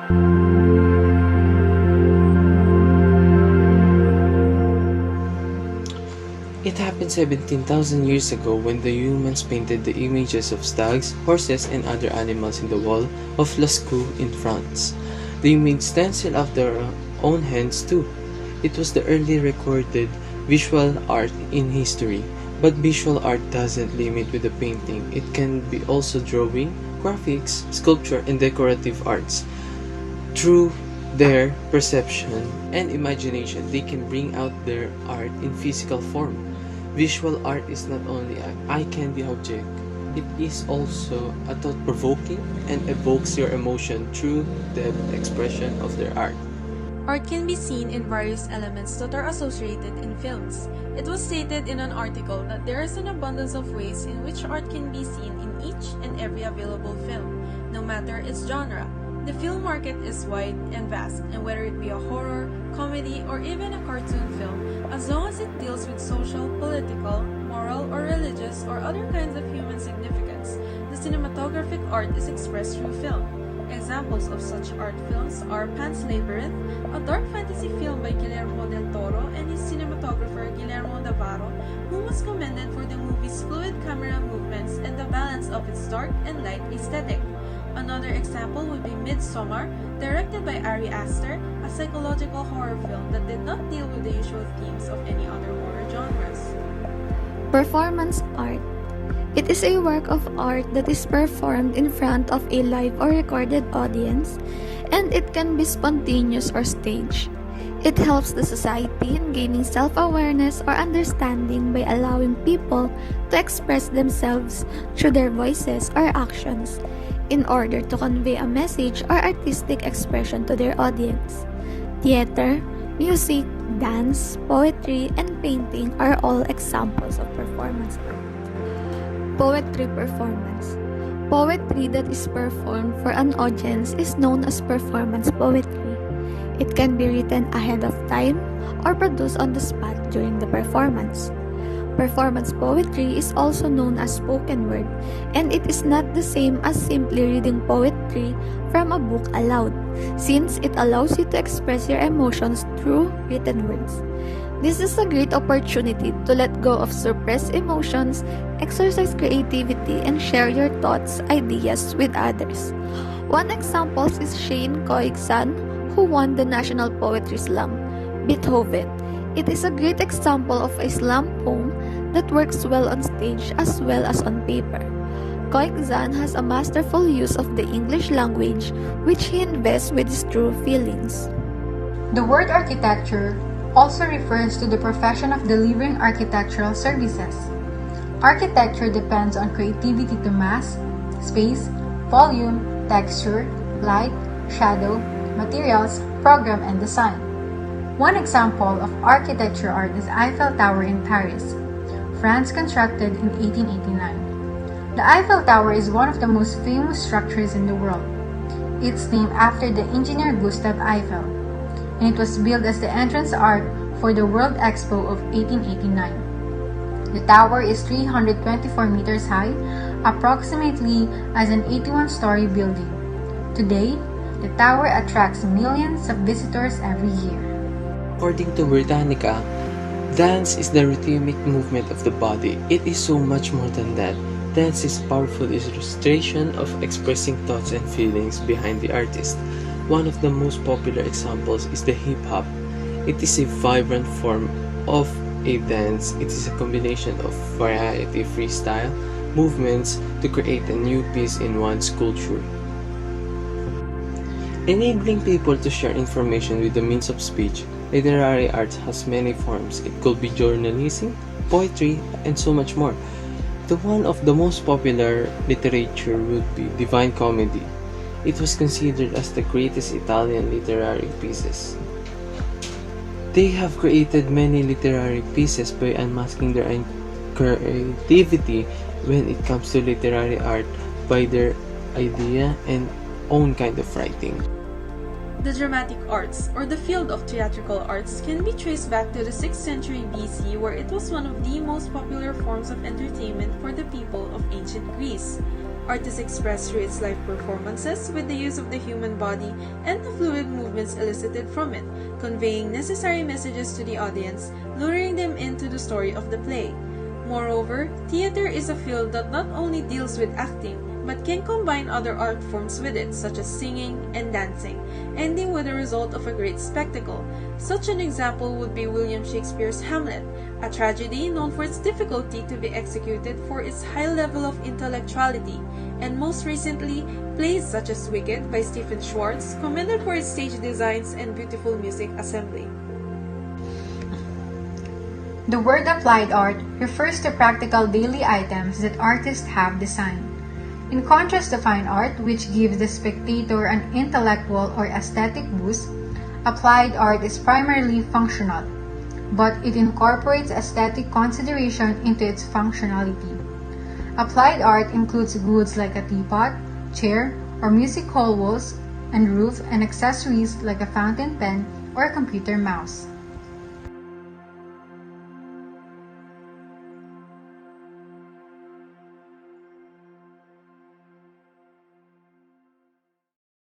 It happened 17,000 years ago when the humans painted the images of stags, horses, and other animals in the wall of Lascaux in France. They made stencils of their own hands too. It was the early recorded visual art in history. But visual art doesn't limit with the painting. It can be also drawing, graphics, sculpture, and decorative arts. Through their perception and imagination, they can bring out their art in physical form. Visual art is not only an eye-candy object, it is also a thought-provoking and evokes your emotion through the expression of their art. Art can be seen in various elements that are associated in films. It was stated in an article that there is an abundance of ways in which art can be seen in each and every available film, no matter its genre. The film market is wide and vast, and whether it be a horror, comedy, or even a cartoon film, as long as it deals with social, political, moral, or religious, or other kinds of human significance, the cinematographic art is expressed through film. Examples of such art films are Pan's Labyrinth, a dark fantasy film by Guillermo del Toro and his cinematographer Guillermo Davaro, who was commended for the movie's fluid camera movements and the balance of its dark and light aesthetic. Another example would be Midsommar, directed by Ari Aster, a psychological horror film that did not deal with the usual themes of any other horror genres. Performance art. It is a work of art that is performed in front of a live or recorded audience, and it can be spontaneous or staged. It helps the society in gaining self-awareness or understanding by allowing people to express themselves through their voices or actions in order to convey a message or artistic expression to their audience. Theater, music, dance, poetry, and painting are all examples of performance art. Poetry performance. Poetry that is performed for an audience is known as performance poetry. It can be written ahead of time or produced on the spot during the performance. Performance poetry is also known as spoken word, and it is not the same as simply reading poetry from a book aloud, since it allows you to express your emotions through written words. This is a great opportunity to let go of suppressed emotions, exercise creativity, and share your thoughts, ideas with others. One example is Shane Koig's son, who won the National Poetry Slam, Beethoven. It is a great example of a slam poem that works well on stage as well as on paper. Koig-san has a masterful use of the English language, which he invests with his true feelings. The word architecture also refers to the profession of delivering architectural services. Architecture depends on creativity to mass, space, volume, texture, light, shadow, materials, program, and design. One example of architecture art is Eiffel Tower in Paris, France, constructed in 1889. The Eiffel Tower is one of the most famous structures in the world. It's named after the engineer Gustave Eiffel, and it was built as the entrance art for the World Expo of 1889. The tower is 324 meters high, approximately as an 81-story building. Today, the tower attracts millions of visitors every year. According to Britannica, dance is the rhythmic movement of the body. It is so much more than that. Dance is a powerful illustration of expressing thoughts and feelings behind the artist. One of the most popular examples is the hip-hop. It is a vibrant form of a dance. It is a combination of variety freestyle movements to create a new piece in one's culture. Enabling people to share information with the means of speech, literary art has many forms. It could be journalism, poetry, and so much more. The one of the most popular literature would be Divine Comedy. It was considered as the greatest Italian literary pieces. They have created many literary pieces by unmasking their creativity when it comes to literary art by their idea and own kind of writing. The dramatic arts, or the field of theatrical arts, can be traced back to the 6th century BC, where it was one of the most popular forms of entertainment for the people of ancient Greece. Art is expressed through its live performances with the use of the human body and the fluid movements elicited from it, conveying necessary messages to the audience, luring them into the story of the play. Moreover, theater is a field that not only deals with acting, but can combine other art forms with it, such as singing and dancing, ending with the result of a great spectacle. Such an example would be William Shakespeare's Hamlet, a tragedy known for its difficulty to be executed for its high level of intellectuality, and most recently, plays such as Wicked by Stephen Schwartz, commended for its stage designs and beautiful music assembly. The word applied art refers to practical daily items that artists have designed. In contrast to fine art, which gives the spectator an intellectual or aesthetic boost, applied art is primarily functional, but it incorporates aesthetic consideration into its functionality. Applied art includes goods like a teapot, chair, or music hall walls and roof, and accessories like a fountain pen or a computer mouse.